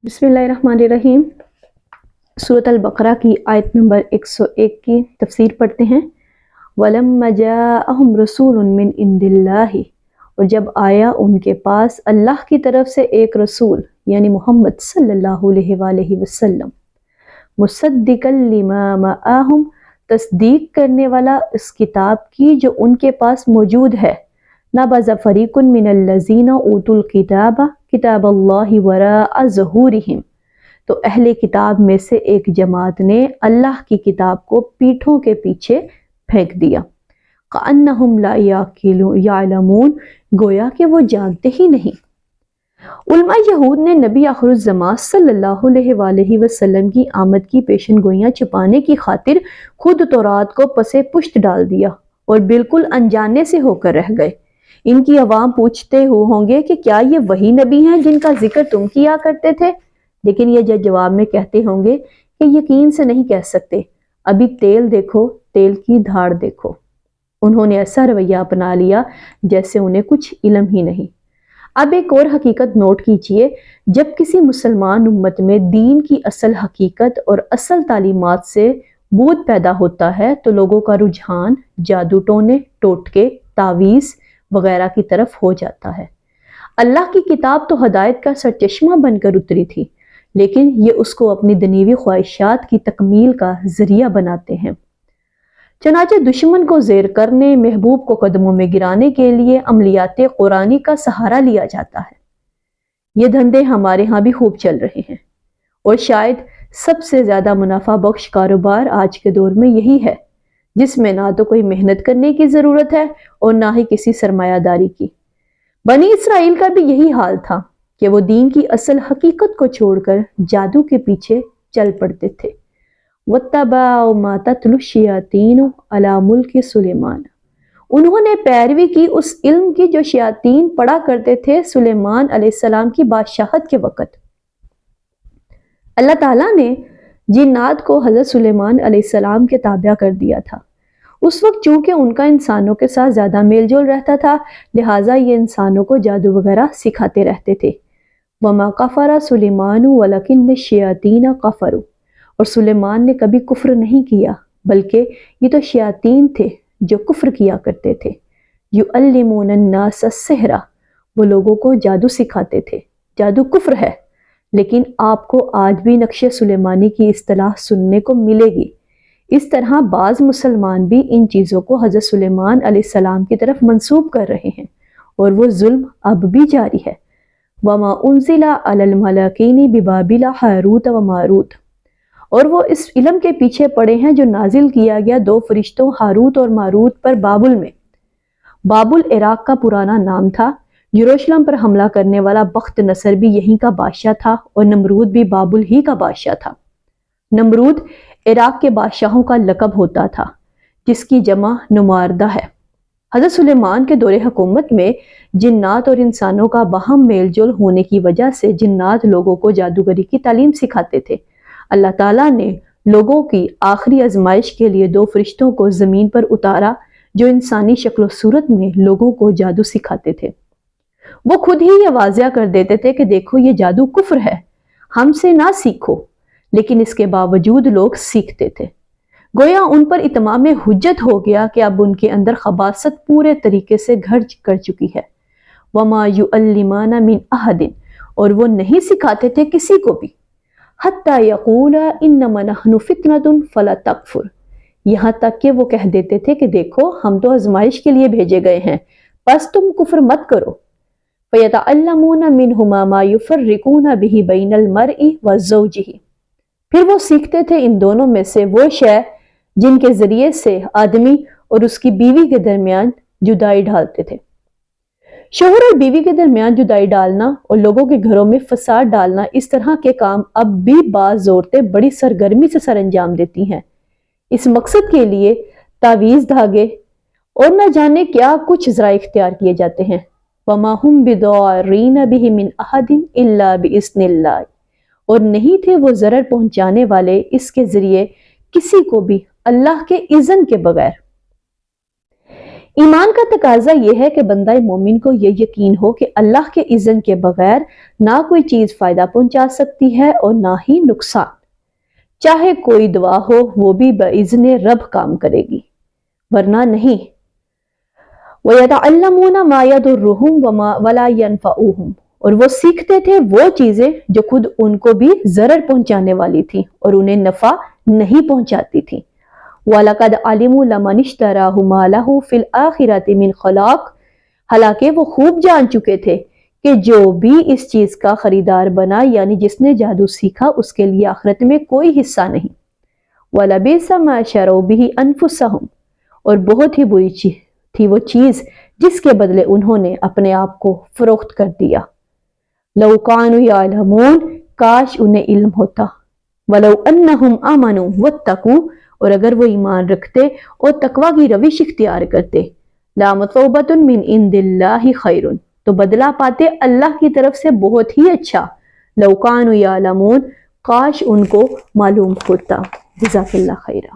बिस्मिल्लाहिर्रहमानिर्रहीम। सूरत अल-बकरा की आयत नंबर 101 की तफसीर पढ़ते हैं। वलम्मा जाअहुम रसूलुन मिन इंदिल्लाहि, और जब आया उनके पास अल्लाह की तरफ से एक रसूल यानी मोहम्मद सल्लल्लाहु अलैहि वसल्लम, मुसद्दिकल लिमा मअहुम, तस्दीक करने वाला इस किताब की जो उनके पास मौजूद है। नबज़ फरीकुन मिनल्लज़ीना ऊतुल किताबा किताबल्लाहि वराअ ज़ुहूरिहिम, तो अहले किताब में से एक जमात ने अल्लाह की किताब को पीठों के पीछे फेंक दिया। कअन्नहुम ला यालमून, गोया कि वो जानते ही नहीं। उलमा यहूद ने नबी आखिरुज़्ज़मान सल्लल्लाहु अलैहि वसल्लम की आमद की पेशन गोइयां छुपाने की खातिर खुद तौरात को पसे पुश्त डाल दिया और बिल्कुल अनजाने से होकर रह गए। इनकी अवाम पूछते होंगे कि क्या ये वही नबी हैं जिनका जिक्र तुम किया करते थे? लेकिन ये जवाब में कहते होंगे कि यकीन से नहीं कह सकते, अभी तेल देखो, तेल की धार देखो। उन्होंने ऐसा रवैया अपना लिया जैसे उन्हें कुछ इल्म ही नहीं। अब एक और हकीकत नोट कीजिए, जब किसी मुसलमान उम्मत में दीन की असल हकीकत और असल तालीमात से बूद पैदा होता है तो लोगों का रुझान जादू टोने, टोटके, तावीज़ वगैरह की तरफ हो जाता है। अल्लाह की किताब तो हदायत का सरचश्मा बनकर उतरी थी, लेकिन ये उसको अपनी दुनियावी ख्वाहिशात की तकमील का जरिया बनाते हैं। चनाचे दुश्मन को ज़ेर करने, महबूब को कदमों में गिराने के लिए अमलियाते कुरानी का सहारा लिया जाता है। ये धंधे हमारे यहाँ भी खूब चल रहे हैं और शायद सबसे ज़्यादा मुनाफा बख्श कारोबार आज के दौर में यही है, जिसमें ना तो कोई मेहनत करने की ज़रूरत है और ना ही किसी सरमायादारी की। बनी इसराइल का भी यही हाल था कि वो दीन की असल हकीकत को छोड़कर जादू के पीछे चल पड़ते थे। वत्तबाउ मा तत्लु शयातीन अला मुल्क सुलेमान, उन्होंने पैरवी की उस इल्म की जो शयातीन पढ़ा करते थे सुलेमान अलैहिस्सलाम की बादशाहत के वक़्त। अल्लाह ताला ने जिन्नात को हज़रत सुलेमान अलैहिस्सलाम के ताबिया कर दिया था। उस वक्त चूंकि उनका इंसानों के साथ ज़्यादा मेलजोल रहता था, लिहाजा ये इंसानों को जादू वगैरह सिखाते रहते थे। वमा कफ़रा सुलेमानु वलकिन्न शयातीन कफ़रू, और सुलेमान ने कभी कुफ्र नहीं किया, बल्कि ये तो शयातीन थे जो कुफ्र किया करते थे। युअल्लिमूनन नास अस्सिहरा, वो लोगों को जादू सिखाते थे। जादू कुफ्र है, लेकिन आपको आज भी नक्शे सुलेमानी की इस्तिलाह सुनने को मिलेगी। इस तरह बाज़ मुसलमान भी इन चीज़ों को हज़रत सुलेमान अलैहिस्सलाम की तरफ मंसूब कर रहे हैं और वो जुल्म अब भी जारी है। वमा उन्ज़िला अलल मलकैनि बिबाबिल हारूत व मारूत, और वो इस इल्म के पीछे पड़े हैं जो नाजिल किया गया दो फरिश्तों हारूत और मारूत पर बाबुल में। बाबुल इराक का पुराना नाम था। यरूशलेम पर हमला करने वाला बख्त नसर भी यहीं का बादशाह था और नमरूद भी बाबुल ही का बादशाह था। नमरूद इराक के बादशाहों का लक़ब होता था, जिसकी जमा नुमारदा है। हज़रत सुलेमान के दौरे हुकूमत में जिन्नात और इंसानों का बाहम मेलजोल होने की वजह से जिन्नात लोगों को जादूगरी की तालीम सिखाते थे। अल्लाह ताला ने लोगों की आखिरी आजमाइश के लिए दो फरिश्तों को ज़मीन पर उतारा जो इंसानी शक्ल सूरत में लोगों को जादू सिखाते थे। वो खुद ही ये वाज़िया कर देते थे कि देखो ये जादू कुफ्र है, हमसे ना सीखो, लेकिन इसके बावजूद लोग सीखते थे। गोया उन पर इत्माम हुज्जत हो गया कि अब उनके अंदर खबासत पूरे तरीके से घर कर चुकी है। वमा युअल्लिमाना मिन अहदिन, और वो नहीं सिखाते थे किसी को भी। हत्ता यक़ूला इन्नमा नहनु फितनतुन फला तकफुर, यहाँ तक कि वो कह देते थे कि देखो हम तो आजमाइश के लिए भेजे गए हैं, बस तुम कुफ्र मत करो। फयतअल्लमूना मिनहुमा मा युफर्रिकूना बिही बैनल मरई व ज़ौजिही, फिर वो सीखते थे इन दोनों में से वो शय जिनके जरिए से आदमी और उसकी बीवी के दरमियान जुदाई डालते थे। शोहर और बीवी के दरमियान जुदाई डालना और लोगों के घरों में फसाद डालना, इस तरह के काम अब भी बाज़ औरतें बड़ी सरगर्मी से सर अंजाम देती हैं। इस मकसद के लिए तावीज़, धागे और न जाने क्या कुछ ज़रा इख्तियार किए जाते हैं। वमा हुम बिदारीन बिही मिन अहदिन इल्ला बिइज़्निल्लाह, और नहीं थे वो ज़रर पहुंचाने वाले इसके जरिए किसी को भी अल्लाह के इज़्न के बगैर। ایمان کا تقاضا یہ ہے کہ بندہ مومن کو یہ یقین ہو کہ اللہ کے اذن کے بغیر نہ کوئی چیز فائدہ پہنچا سکتی ہے اور نہ ہی نقصان، چاہے کوئی دعا ہو وہ بھی باذن رب کام کرے گی ورنہ نہیں۔ وَيَتَعَلَّمُونَ مَا يَضُرُّهُمْ وَلَا يَنْفَعُهُمْ، اور وہ سیکھتے تھے وہ چیزیں جو خود ان کو بھی ضرر پہنچانے والی تھی اور انہیں نفع نہیں پہنچاتی تھی۔ وَلَقَدْ عَلِمُوا لَمَنِ اشْتَرَاهُ مَا لَهُ فِي الْآخِرَةِ مِنْ خَلَاقٍ، حالانکہ وہ خوب جان چکے تھے کہ جو بھی اس چیز کا خریدار بنا یعنی جس نے جادو سیکھا اس کے لیے آخرت میں کوئی حصہ نہیں۔ وَلَبِئْسَ مَا شَرَوْا بِهِ أَنفُسَهُمْ، اور بہت ہی بری تھی وہ چیز جس کے بدلے انہوں نے اپنے آپ کو فروخت کر دیا۔ لَوْ كَانُوا يَعْلَمُونَ، کاش انہیں علم ہوتا۔ وَلَوْ أَنَّهُمْ آمَنُوا وَاتَّقُوا، اور اگر وہ ایمان رکھتے اور تقوی کی روش اختیار کرتے، لَمَثُوبَةٌ مِّنْ عِندِ اللَّهِ خَيْرٌ، تو بدلہ پاتے اللہ کی طرف سے بہت ہی اچھا۔ لَوْ كَانُوا يَعْلَمُونَ، کاش ان کو معلوم ہوتا۔ جزاک اللہ خیرہ۔